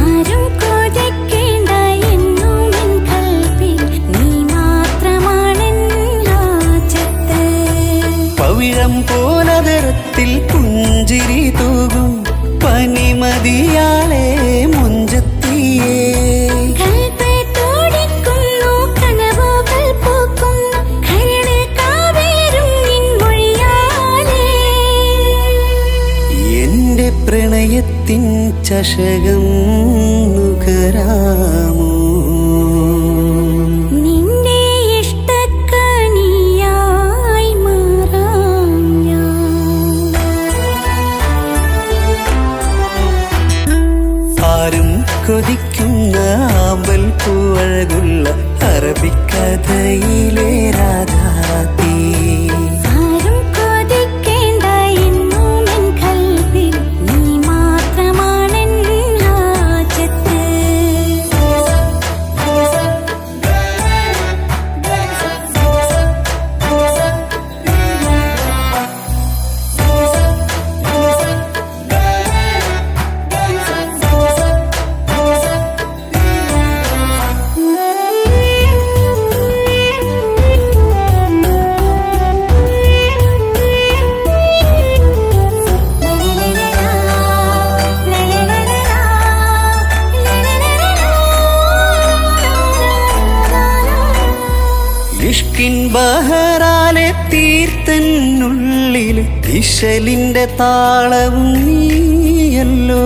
Speaker 4: ആരും കൊതിക്കേണ്ട എന്നുമെൻ കൽബിൽ നീ മാത്രമാണെൻ ഹാജത്ത്.
Speaker 5: പവിഴം പോലതരത്തിൽ പുഞ്ചിരി തൂകും പനിമതിയാളെ മുഞ്ചത്തിയേ.
Speaker 4: കൽബ് തുടിക്കുന്നു, കനവുകൾ പൂക്കുന്നു, കരട് കാവേരും നിൻ മൊഴിയാലേ.
Speaker 5: എന്റെ പ്രണയത്തിൻ ചഷകം നുകരാമോ?
Speaker 4: നിന്റെ ഇഷ്ടക്കനിയായി മാറാം ഞാൻ.
Speaker 5: ആരും കൊതിക്കുന്ന ആമ്പൽ പൂവഴകുള്ള അറബിക്കഥയിലെ രാജാത്തി.
Speaker 4: ആരും കൊതിക്കേണ്ട എന്നുമെൻ കൽബിൽ നീ മാത്രമാണെൻ ഹാജത്ത്.
Speaker 5: ഇഷ്കിൻ ബഹറാലെ തീർത്തന്നുള്ളില് ഇശലിന്റെ താളവും നീയല്ലോ.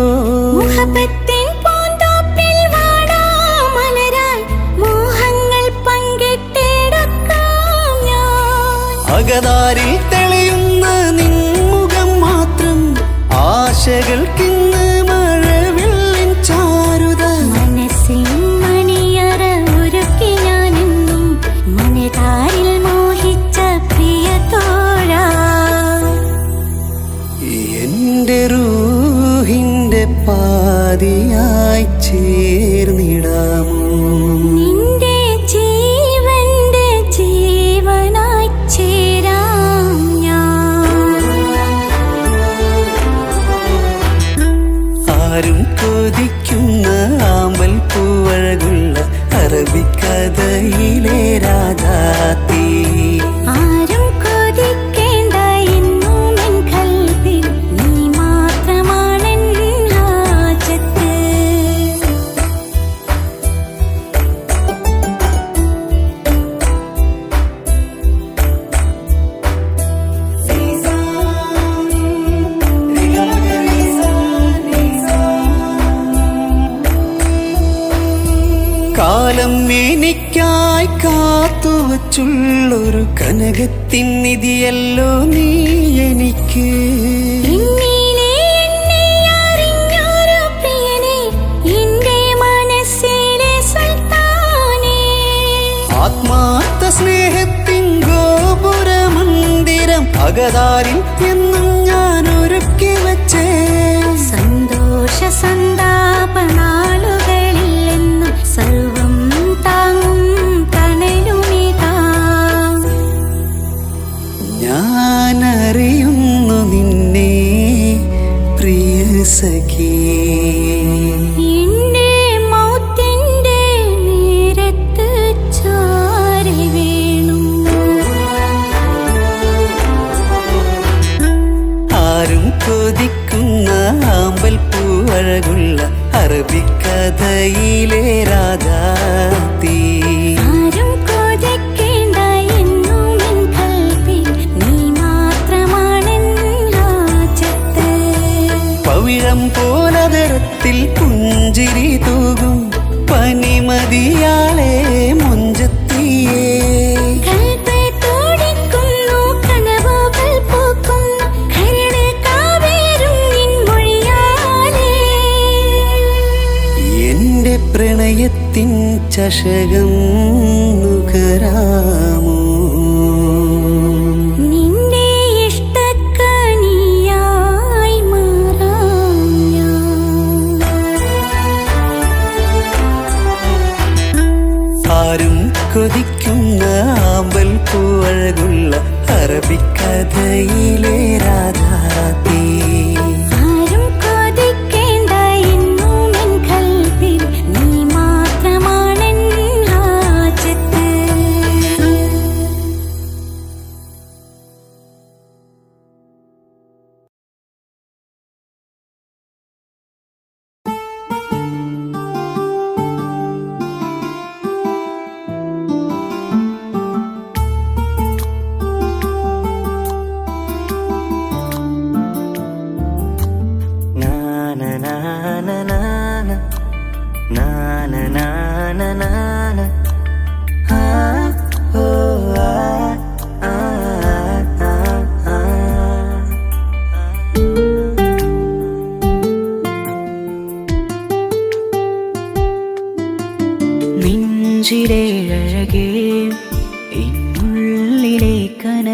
Speaker 4: മുഹബത്തിൻ പൂന്തോപ്പിൽ വാടാമലരായി മോഹങ്ങൾ പങ്കിട്ടെടുക്കാം ഞാൻ.
Speaker 5: അകതാരിൽ തെളിയുന്ന നിൻമുഖം മാത്രം ആശകൾക്കിന്ന് മഴവില്ലിൻ ചാരുത.
Speaker 4: മനസ്സിൻ മണിയറ ഒരുക്കി ഞാനെന്നും മനതാരിൽ മോഹിച്ച പ്രിയ തോഴാ.
Speaker 5: എന്റെ റൂഹിന്റെ പാതിയായി ചേർന്നിടാമോ?
Speaker 4: നിന്റെ ജീവന്റെ ജീവനായി ചേരാം ഞാൻ.
Speaker 5: ആരും കൊതിക്കുന്ന ആമ്പൽ പൂവഴകുള്ള അറബിക്കഥയിലെ രാജാത്തി.
Speaker 4: ആരും കൊതിക്കേണ്ട എന്നുമെൻ കൽബിൽ നീ മാത്രമാണെൻ ഹാജത്ത്.
Speaker 5: കാലം എനിക്കായി കാത്തുവച്ചുള്ളൊരു കനകത്തിൻ നിധിയല്ലോ നീ എനിക്ക്.
Speaker 4: എന്നിലെ എന്നെ അറിഞ്ഞൊരു പ്രിയനെ, എന്റെ മനസ്സിലെ സുൽത്താനേ.
Speaker 5: ആത്മാർത്ഥ സ്നേഹത്തിൻ ഗോപുര മന്ദിരം അകതാരിൽ എന്നും ഞാൻ ഒരുക്കി വച്ചേ.
Speaker 4: സന്തോഷ സന്താപനാളുകളിൽ എന്നും സർവം താങ്ങും തണലുമിതാ.
Speaker 5: ഞാനറിയുന്നു നിന്നെ പ്രിയ സഖി.
Speaker 4: എന്റെ മൗത്തിന്റെ നേരത്ത് ചാരി വീണു.
Speaker 5: ആരും കൊതിക്കുന്ന ആമ്പൽ പൂവഴകുള്ള അറബിക്കഥയിലെ രാജാത്തി.
Speaker 4: ആരും കൊതിക്കേണ്ട എന്നുമെൻ കൽബിൽ നീ മാത്രമാണെൻ ഹാജത്ത്.
Speaker 5: പവിഴം പോലതരത്തിൽ പുഞ്ചിരി തൂകും പനിമതിയാളെ മുഞ്ചത്തിയേ.
Speaker 4: കൽബ് തുടിക്കുന്നു, കനവുകൾ പൂക്കുന്നു, കരട് കാവേരും നിൻ മൊഴിയാലേ.
Speaker 5: എന്റെ പ്രണയത്തിൻ ചഷകം നുകരാമോ?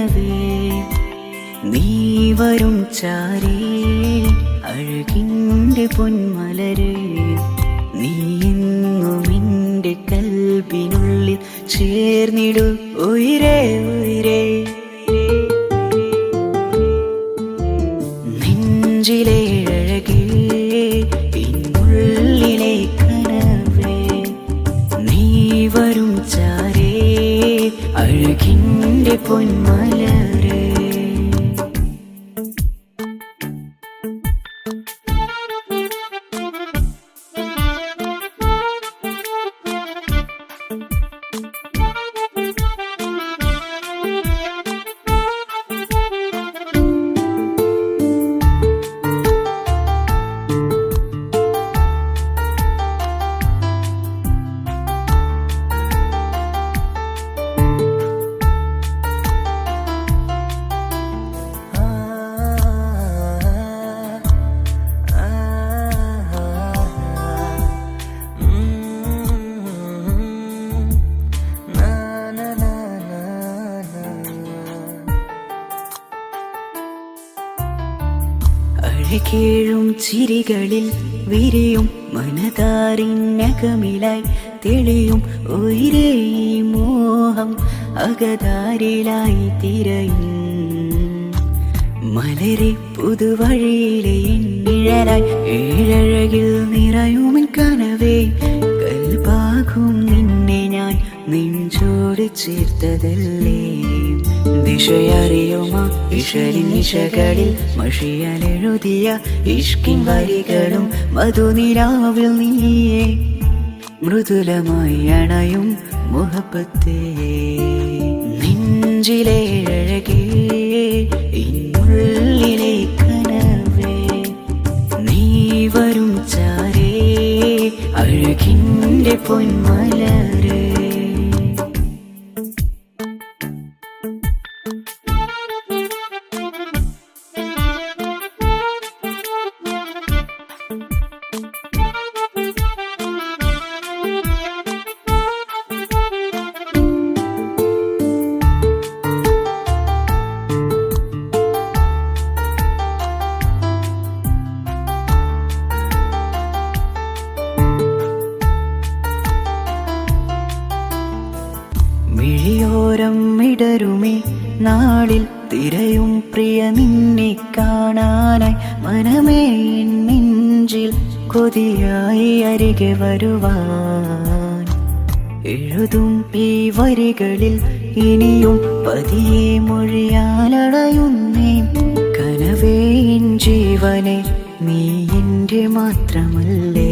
Speaker 2: കനവേ നീ വരും ചാരേ അഴകിൻ്റെ പൊന്മലരേ നീ എന്നും എൻ്റെ കൽബിനുള്ളിൽ ചേർന്നിടു ഉയിരേ ഉയിരേ നെഞ്ചിലെ അഴകേ പിന്നുള്ളിലെ കനവേ നീ വരും ചാരേ അഴകിൻ്റെ പൊന്മലരേ അഴകേഴും ചിരികളിൽ വിരിയും മനതാരിനകമിലായി തെളിയും ഉയിരേ മോഹം അകതാരിലായി തിരയും മലരെ പുതുവഴിയിലെ നിഴലായി ഏഴഴകിൽ നിറയുമിൻ കനവേ കൽപാകും നിന്നെ ഞാൻ നെഞ്ചോട് ചേർത്തതല്ലേ ദിശയറിയുമാ ഇഷലിൻ നിശകളിൽ മഷിയലെഴുതിയ ഇഷ്കിൻ വരികളും മധുനിലാവിൽ നീയേ മൃദുലമായി അണയും മുഹബത്തേ നെഞ്ചിലെ അഴകേ ഇന്നുള്ളിലെ കനവേ നീ വരും ചാരേ അഴകിൻ്റെ പൊന്മലരേ മിഴിയോരം ഇടരുമേ നാളിൽ തിരയും പ്രിയ നിന്നെ കാണാനായി മനമേ നെഞ്ചിൽ കൊതിയായി അരികെ വരുവാൻ എഴുതും ഈ വരികളിൽ ഇനിയും പതിയെ മൊഴിയാലടയുന്നേ കനവേ എൻ ജീവനെ നീ എൻ്റെ മാത്രമല്ലേ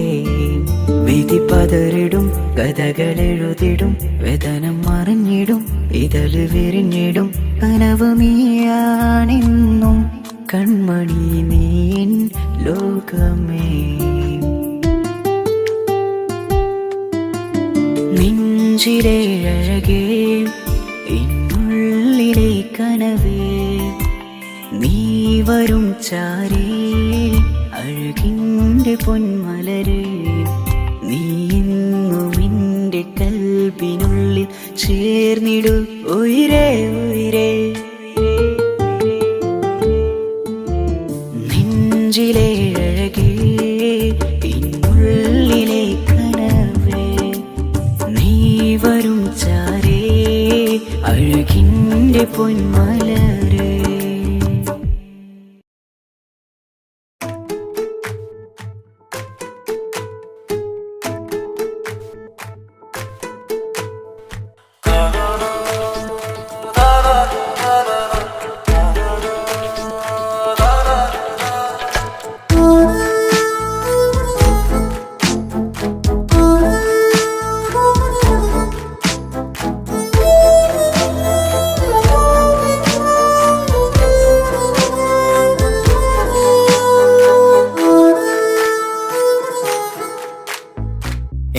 Speaker 2: വിധി പതറിടും കഥകളെഴുതിടും വേദനം മറിഞ്ഞിടും ഇതള് വിരിഞ്ഞിടും കനവ് നീയാണെന്നും കൺമണി നീ എൻ ലോകമേ നെഞ്ചിലെ അഴകേ ഇന്നുള്ളിലെ കനവേ നീ വരും ചാരേ അഴകിൻ്റെ പൊന്മലരേ നീ എന്നും എൻ്റെ കൽബിനുള്ളിൽ ചേർന്നിടു ഉയിരേ ഉയിരേ നെഞ്ചിലെ അഴകേ പിന്നുള്ളിലെ കനവേ നീ വരും ചാരേ അഴകിൻ്റെ പൊന്മലരേ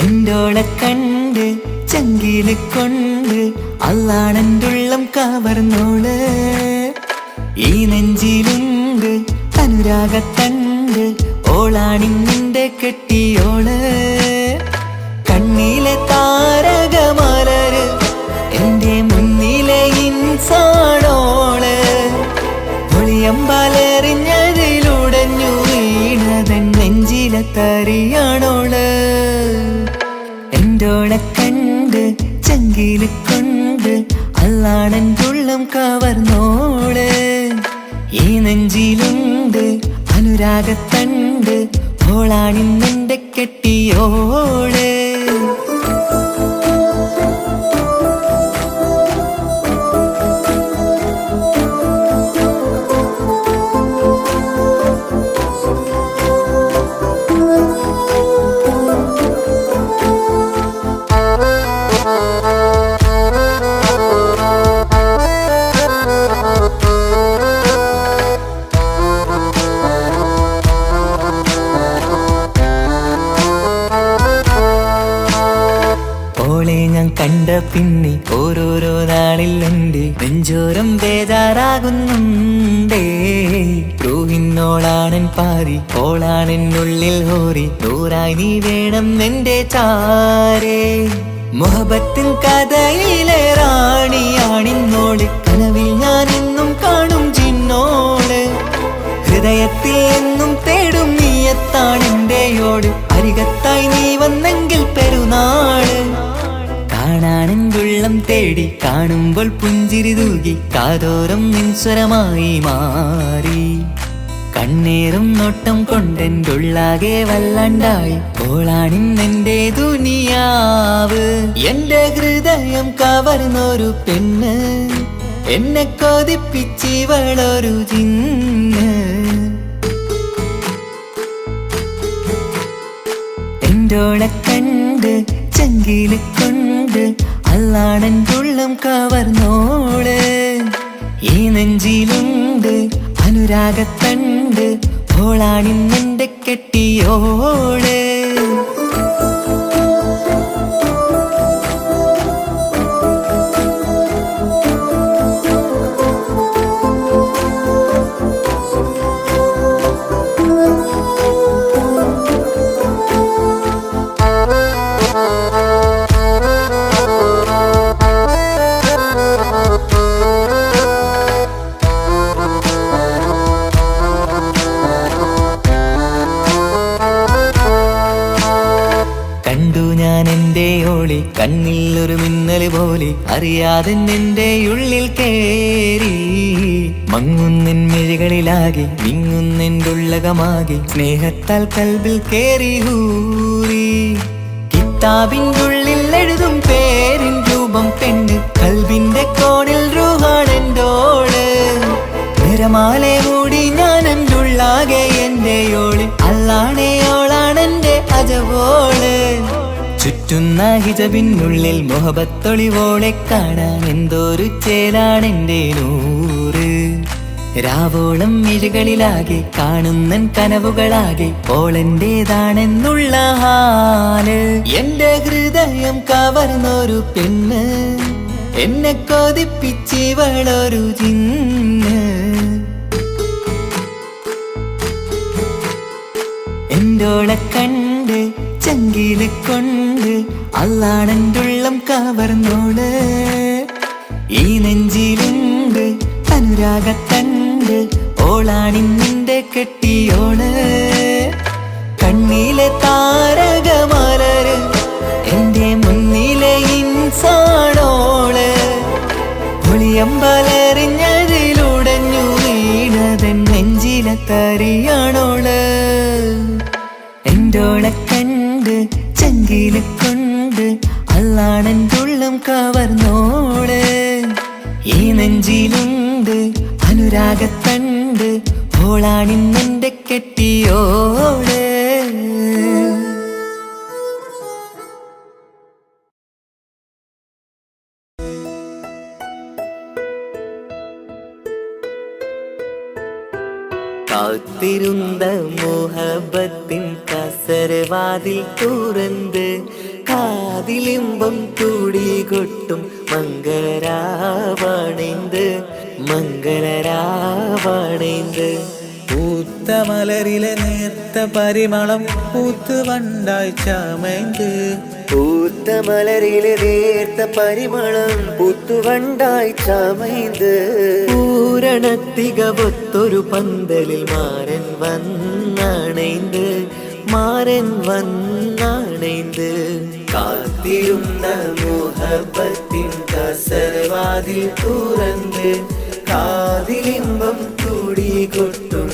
Speaker 2: എന്തോളെ കണ്ട് ചങ്കില് കൊണ്ട് അള്ളാണെന്തുള്ളം കവർന്നോള് ഈ നെഞ്ചിലുണ്ട് അനുരാഗത്തണ്ട് ഓളാണിന്നിന്റെ കെട്ടിയോള് കണ്ണിലെ താരകമലര് എന്റെ മുന്നിലെ ഇൻസാണോ അനുരാഗത്തണ്ട് ഓളാണിന്നെന്റെ കെട്ടിയോള്. ഞാൻ കണ്ട പിന്നെ ഓരോരോ നാളിൽ എൻ്റെ നെഞ്ചോരം ബേജാറാകുന്നുണ്ടേ. റൂഹിന്നോളാണൻ പാരി ഓളാണെന്നുള്ളിൽ ഹോറി നൂറായി നീ വേണം നിന്റെ ചാരേ. മുഹബത്തിൻ കഥയിലെ റാണിയാണിന്നോള് കനവിൽ ഞാൻ എന്നും കാണും ചിന്നോള്. ഹൃദയത്തിൽ എന്നും തേടും നീയത്താണെന്റെയോട് അരികത്തായി നീ വന്നെങ്കിൽ പെരുന്നാള്. കാണാനെന്തുള്ളം തേടി കാണുമ്പോൾ പുഞ്ചിരി തൂകി കാതോരം നിൻസ്വരമായി മാറി. കണ്ണേറും നോട്ടം കൊണ്ടെന്തുള്ളാകെ വല്ലാണ്ടായി ഓളാണിന്നെന്റെ ദുനിയാവ്. എന്റെ ഹൃദയം കവർന്നൊരു പെണ്ണ് എന്നെ കൊതിപ്പിച്ചിവളൊരു ജിന്ന്. എന്റോളെ കണ്ട് ചങ്കില് കൊണ്ട് അല്ലാണെന്തുള്ളം കവർന്നോള്. ഈ നെഞ്ചിലുണ്ട് അനുരാഗത്തണ്ട് ഓളാണിന്നെന്റെ കെട്ടിയോള്. കണ്ടു ഞാൻ എന്റെ ഓളി കണ്ണിൽ ഒരു മിന്നല് പോലെ അറിയാതെ എന്റെ ഉള്ളിൽ കേറി. മങ്ങുന്നെൻ മിഴികളിലാകെ വിങ്ങുന്നെന്റുള്ളകമാകെ സ്നേഹത്താൽ കൽബിൽ കേറി ഹൂറി. കിതാബിൻ്റെ ഉള്ളിൽ എഴുതും പേരിൻ രൂപം പെണ്ണ് കൽബിന്റെ കോണിൽ റൂഹാണെന്തോള്. നിറമാലെ മൂടി ഞാൻ എന്തുള്ളാകെ എന്റെ ഓളി അല്ലാണേയോളാണെന്റെ അജവോള്. ചുറ്റുന്ന ഹിജബിനുള്ളിൽ മുഹബത്തൊളിവോളെ കാണാൻ എന്തോരു ചേലാണെന്റെ നൂറ്. രാവോളം മിഴികളിലാകെ കാണുന്നൻ കനവുകളാകെ ഓളെന്റേതാണെന്നുള്ള ഹാല്. എന്റെ ഹൃദയം കവർന്നൊരു പെണ്ണ് എന്നെ കൊതിപ്പിച്ചിവളൊരു ജിന്ന്. എന്റോളെ കണ്ട് ചങ്കില് കൊണ്ട് അല്ലാണെന്തുള്ളം കവർന്നോള്. ഈ നെഞ്ചിലുണ്ട് അനുരാഗത്തണ്ട് ഓളാണിന്നിന്റെ കെട്ടിയോള്. കണ്ണിലെ താരകമലര് എന്റെ മുന്നിലെ ഇൻസാണോള്. ഒളിയമ്പലറിഞ്ഞതിലുടഞ്ഞു വീണതൻ നെഞ്ചിലെ തരിയാണോള്. എന്റോളെ കണ്ട് ചങ്കില് കൊണ്ട് അല്ലാണെന്തുള്ളം കവർന്നോള്. ഈ നെഞ്ചിലുണ്ട് അനുരാഗത്തണ്ട് ഓളാണിന്നെന്റെ കെട്ടിയോള്. കാത്തിരുന്ന മോഹബത്തിൻ കസരവാതിൽ തുറന്ന് കാതിലിമ്പം കൂടി കൊട്ടും മംഗളരാവണൈந்து മംഗളരാവണൈந்து.
Speaker 6: പൂത്ത മലരിലെ നേർത്ത പരിമളം പൂത്ത് വണ്ടായി ചമൈந்து.
Speaker 2: പൂത്ത മലരിലെ നേർത്ത പരിമളം പൂത്തുവണ്ടായി ചമൈந்து. പൂരണത്തികവൊത്തൊരു പന്തലിൽ മാരൻ വന്നണൈந்து മാരൻ വന്നണൈந்து. കാത്തിരുന്ന മോഹബത്തിൻ കസരവാതിൽ തുറന്ന് കാതിലിമ്പം കൂടി കൊട്ടും